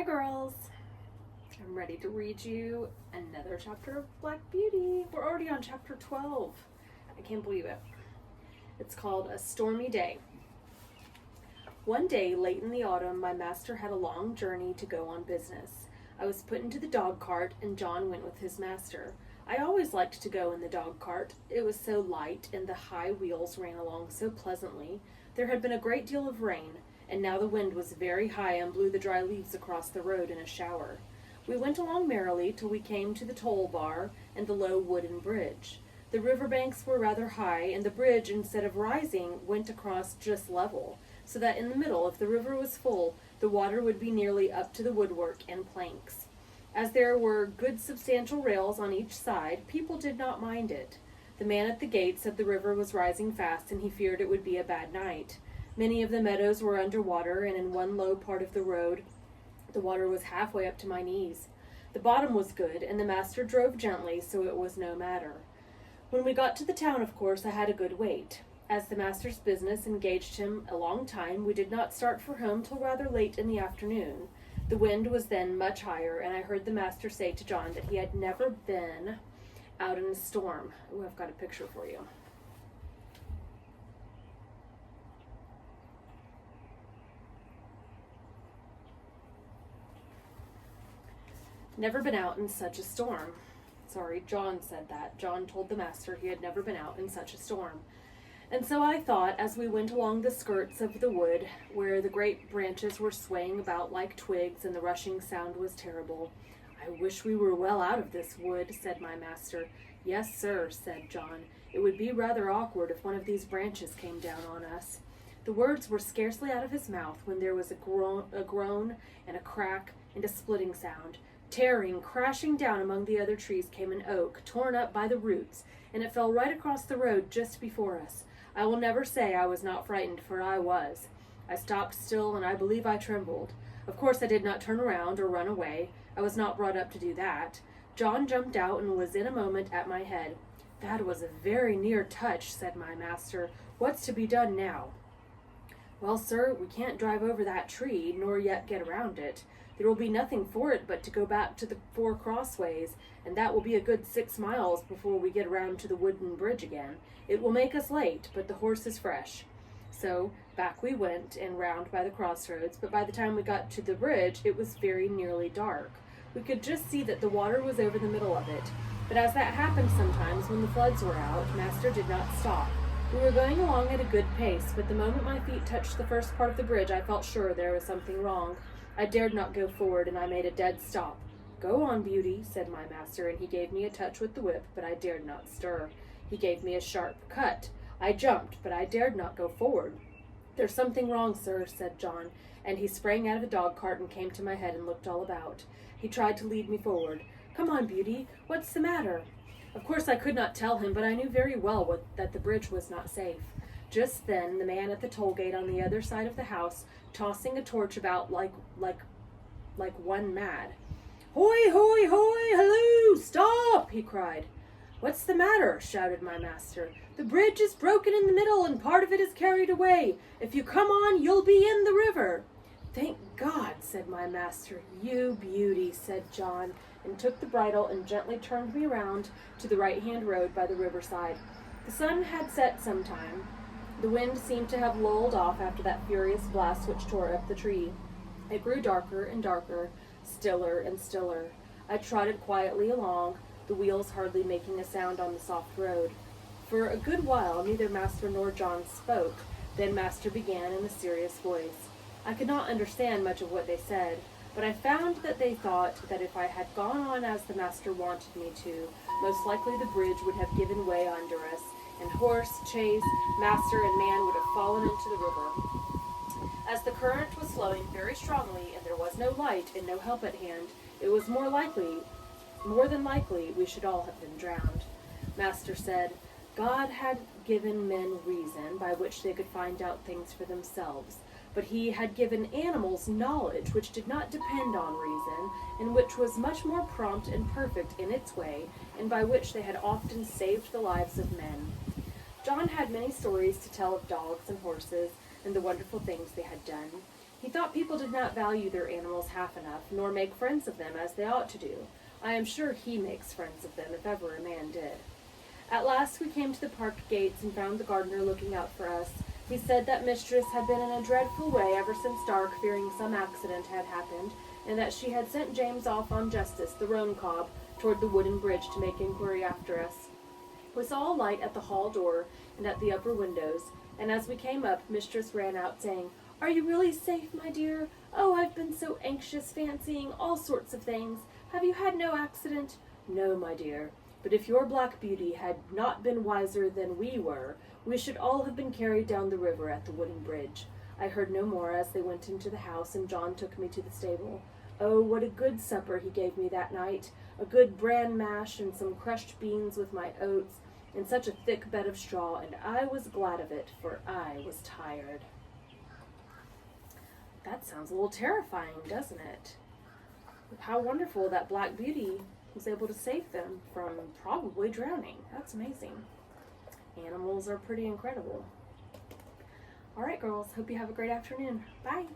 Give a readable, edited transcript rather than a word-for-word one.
girls. I'm ready to read you another chapter of Black Beauty. We're already on chapter 12. I can't believe it. It's called A Stormy Day. One day, late in the autumn, my master had a long journey to go on business. I was put into the dog cart, and John went with his master. I always liked to go in the dog cart. It was so light, and the high wheels ran along so pleasantly. There had been a great deal of rain, and now the wind was very high and blew the dry leaves across the road in a shower. We went along merrily till we came to the toll bar and the low wooden bridge. The river banks were rather high, and the bridge, instead of rising, went across just level, so that in the middle, if the river was full, the water would be nearly up to the woodwork and planks. As there were good substantial rails on each side, people did not mind it. The man at the gate said the river was rising fast, and he feared it would be a bad night. Many of the meadows were under water, and in one low part of the road, the water was halfway up to my knees. The bottom was good, and the master drove gently, so it was no matter. When we got to the town, of course, I had a good wait. As the master's business engaged him a long time, we did not start for home till rather late in the afternoon. The wind was then much higher, and I heard the master say to John that he had never been out in a storm. Oh, I've got a picture for you. Never been out in such a storm. Sorry, John said that. John told the master he had never been out in such a storm. And so I thought, as we went along the skirts of the wood, where the great branches were swaying about like twigs and the rushing sound was terrible, "I wish we were well out of this wood," said my master. "Yes, sir," said John. "It would be rather awkward if one of these branches came down on us." The words were scarcely out of his mouth when there was a groan and a crack and a splitting sound. Tearing, crashing down among the other trees came an oak, torn up by the roots, and it fell right across the road just before us. I will never say I was not frightened, for I was. I stopped still, and I believe I trembled. Of course I did not turn around or run away. I was not brought up to do that. John jumped out and was in a moment at my head. "That was a very near touch," said my master. "What's to be done now?" "Well, sir, we can't drive over that tree, nor yet get around it. There will be nothing for it but to go back to the 4 crossways, and that will be a good 6 miles before we get around to the wooden bridge again. It will make us late, but the horse is fresh." So back we went and round by the crossroads, but by the time we got to the bridge, it was very nearly dark. We could just see that the water was over the middle of it, but as that happened sometimes when the floods were out, master did not stop. We were going along at a good pace, but the moment my feet touched the first part of the bridge, I felt sure there was something wrong. I dared not go forward, and I made a dead stop. "Go on, Beauty," said my master, and he gave me a touch with the whip, but I dared not stir. He gave me a sharp cut. I jumped, but I dared not go forward. "There's something wrong, sir," said John, and he sprang out of the dog cart and came to my head and looked all about. He tried to lead me forward. "Come on, Beauty, what's the matter?" Of course I could not tell him, but I knew very well that the bridge was not safe. Just then the man at the toll gate on the other side of the house, tossing a torch about like one mad. "Hoy, hoy, hoy, halloo, stop!" he cried. "What's the matter?" shouted my master. "The bridge is broken in the middle, and part of it is carried away. If you come on, you'll be in the river." "Thank God," said my master. "You beauty," said John, and took the bridle and gently turned me around to the right-hand road by the riverside. The sun had set some time. The wind seemed to have lulled off after that furious blast which tore up the tree. It grew darker and darker, stiller and stiller. I trotted quietly along, the wheels hardly making a sound on the soft road. For a good while neither master nor John spoke. Then master began in a serious voice. I could not understand much of what they said, but I found that they thought that if I had gone on as the master wanted me to, most likely the bridge would have given way under us, and horse, chaise, master, and man would have fallen into the river. As the current was flowing very strongly, and there was no light and no help at hand, it was more than likely, we should all have been drowned. Master said, God had given men reason by which they could find out things for themselves, but he had given animals knowledge which did not depend on reason, and which was much more prompt and perfect in its way, and by which they had often saved the lives of men. John had many stories to tell of dogs and horses, and the wonderful things they had done. He thought people did not value their animals half enough, nor make friends of them as they ought to do. I am sure he makes friends of them, if ever a man did. At last we came to the park gates and found the gardener looking out for us. He said that mistress had been in a dreadful way ever since dark, fearing some accident had happened, and that she had sent James off on Justice, the roan cob, toward the wooden bridge to make inquiry after us. We saw a light at the hall door and at the upper windows, and as we came up, mistress ran out, saying, "Are you really safe, my dear? Oh, I've been so anxious, fancying all sorts of things. Have you had no accident?" "No, my dear. But if your Black Beauty had not been wiser than we were, we should all have been carried down the river at the wooden bridge." I heard no more as they went into the house, and John took me to the stable. Oh, what a good supper he gave me that night! A good bran mash and some crushed beans with my oats, and such a thick bed of straw, and I was glad of it, for I was tired. That sounds a little terrifying, doesn't it? How wonderful that Black Beauty was able to save them from probably drowning. That's amazing. Animals are pretty incredible. All right, girls. Hope you have a great afternoon. Bye.